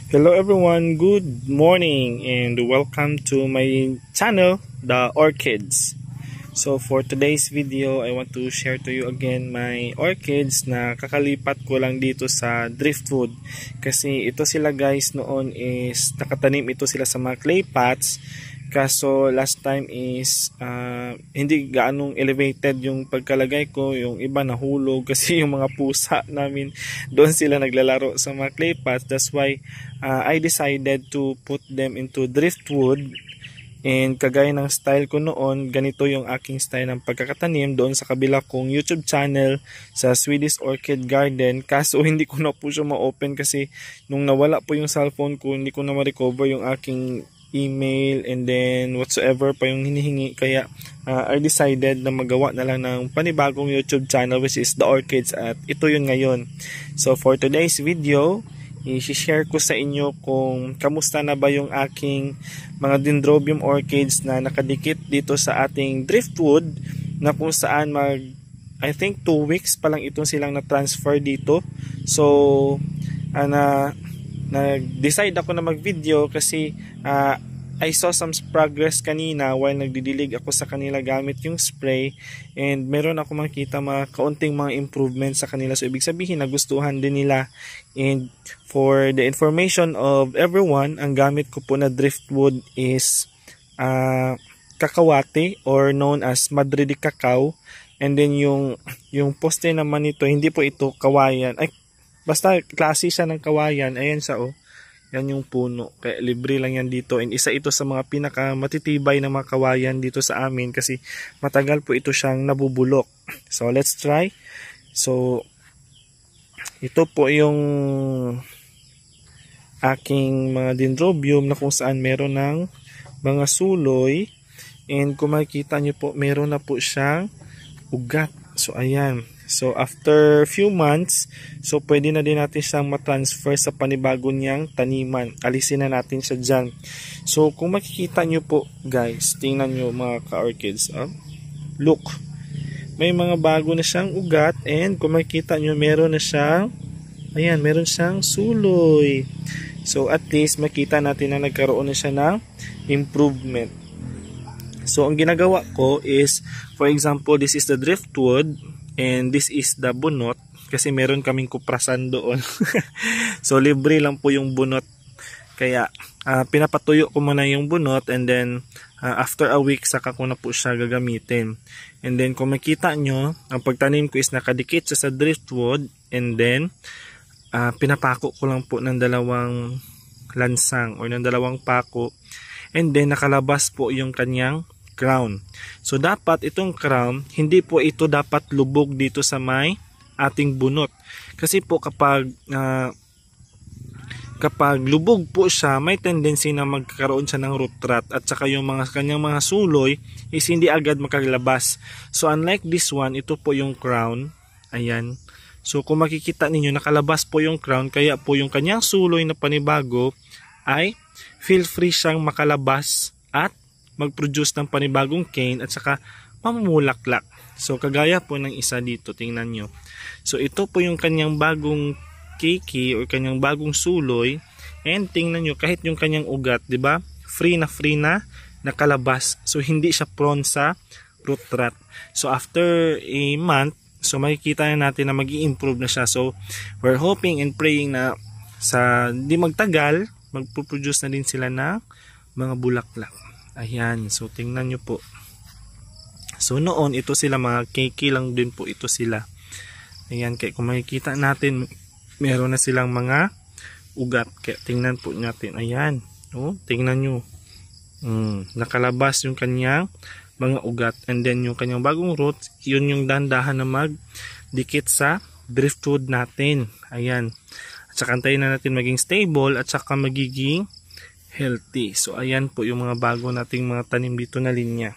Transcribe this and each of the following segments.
Hello everyone, good morning and welcome to my channel, The Orchids. So for today's video, I want to share to you again my orchids na kakalipat ko lang dito sa driftwood. Kasi ito sila guys noon is nakatanim ito sila sa mga clay pots. Kaso last time is hindi gaanong elevated yung pagkalagay ko, yung iba nahulog kasi yung mga pusa namin doon sila naglalaro sa mga clay pots. That's why I decided to put them into driftwood. And kagaya ng style ko noon, ganito yung aking style ng pagkakatanim doon sa kabila kong YouTube channel sa Swedish Orchid Garden. Kaso hindi ko na po siya ma-open kasi nung nawala po yung cellphone ko, hindi ko na ma-recover yung aking email and then whatsoever pa yung hinihingi. Kaya I decided na magawa na lang ng panibagong YouTube channel which is The Orchids at ito yun ngayon. So for today's video, i-share ko sa inyo kung kamusta na ba yung aking mga dendrobium orchids na nakadikit dito sa ating driftwood na kung saan I think 2 weeks pa lang itong silang na-transfer dito. So nag-decide ako na mag-video kasi I saw some progress kanina while nagdidilig ako sa kanila gamit yung spray and meron ako makita mga kaunting mga improvements sa kanila. So ibig sabihin nagustuhan din nila. And for the information of everyone, ang gamit ko po na driftwood is kakawate or known as Madrid cacao. And then yung poste naman nito, hindi po ito kawayan. Ay, basta klase siya ng kawayan. Ayan siya oh. Yan yung puno. Kaya libre lang yan dito. And isa ito sa mga pinaka matitibay na mga kawayan dito sa amin kasi matagal po ito siyang nabubulok. So let's try. So ito po yung aking mga dendrobium na kung saan meron ng mga suloy. And kung makikita nyo po, meron na po siyang ugat. So ayan. So after few months, so pwede na din natin siyang matransfer sa panibago niyang taniman. Alisin na natin siya dyan. So kung makikita nyo po guys, tingnan nyo mga ka-orchids. Look, may mga bago na siyang ugat and kung makikita nyo meron na siyang, ayan, meron siyang suloy. So at least makita natin na nagkaroon na siya ng improvement. So ang ginagawa ko is, for example, this is the driftwood. And this is the bunot kasi meron kaming kuprasan doon. So libre lang po yung bunot. Kaya pinapatuyo ko muna yung bunot and then after a week saka ko na po siya gagamitin. And then kung makita nyo, ang pagtanim ko is nakadikit sa driftwood and then pinapako ko lang po ng 2 lansang or ng 2 pako. And then nakalabas po yung kanyang crown. So dapat itong crown, hindi po ito dapat lubog dito sa may ating bunot. Kasi po kapag lubog po siya, may tendency na magkaroon siya ng root rot at saka yung kanyang mga suloy is hindi agad makalabas. So unlike this one, ito po yung crown. Ayan. So kung makikita ninyo, nakalabas po yung crown, kaya po yung kanyang suloy na panibago ay feel free siyang makalabas at mag-produce ng panibagong cane at saka mamumulaklak. So kagaya po ng isa dito, tingnan nyo. So ito po yung kanyang bagong keiki or kanyang bagong suloy and tingnan nyo kahit yung kanyang ugat, di ba? Free na nakalabas. So hindi siya prone sa root rot. So after a month, so makikita na natin na mag-i-improve na siya. So we're hoping and praying na sa di magtagal, magpo-produce na din sila ng mga bulaklak. Ayan, so tingnan nyo po. So noon, ito sila mga keiki lang din po ito sila. Ayan, kaya kung makikita natin, meron na silang mga ugat. Kaya tingnan po natin. Ayan, oh, tingnan nyo. Nakalabas yung kanyang mga ugat. And then yung kanyang bagong root, yun yung dandahan na magdikit sa driftwood natin. Ayan. At saka antayin na natin maging stable at saka magiging healthy. So ayan po yung mga bago nating mga tanim dito na linya.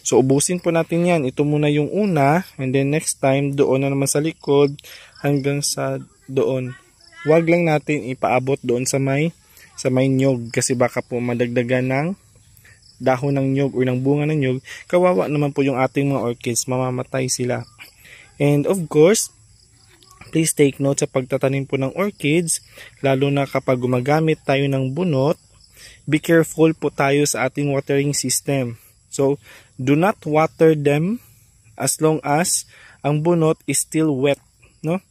So ubusin po natin yan. Ito muna yung una and then next time doon na naman sa likod hanggang sa doon. Huwag lang natin ipaabot doon sa may nyog kasi baka po madagdagan ng dahon ng nyog or ng bunga ng nyog. Kawawa naman po yung ating mga orchids, mamamatay sila. And of course, please take note sa pagtatanim po ng orchids, lalo na kapag gumagamit tayo ng bunot, be careful po tayo sa ating watering system. So, do not water them as long as ang bunot is still wet, no?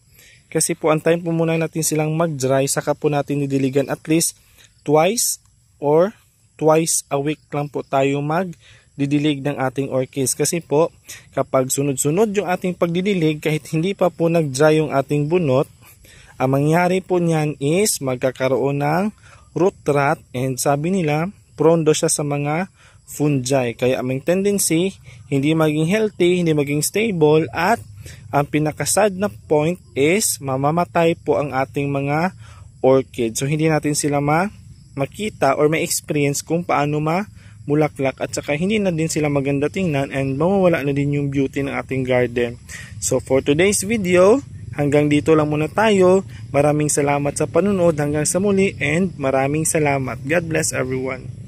Kasi po antayin po muna natin silang mag-dry, saka po natin didiligan at least twice a week lang po tayo magdidilig ng ating orchids. Kasi po, kapag sunod-sunod yung ating pagdidilig, kahit hindi pa po nag-dry yung ating bunot, ang mangyari po niyan is magkakaroon ng root rot, and sabi nila, prone daw siya sa mga fungi. Kaya may tendency, hindi maging healthy, hindi maging stable, at ang pinakasad na point is mamamatay po ang ating mga orchid. So hindi natin sila makita or ma-experience kung paano mulaklak, at saka hindi na din sila maganda tingnan, and mawawala na din yung beauty ng ating garden. So for today's video, hanggang dito lang muna tayo. Maraming salamat sa panunod, hanggang sa muli, and maraming salamat. God bless everyone.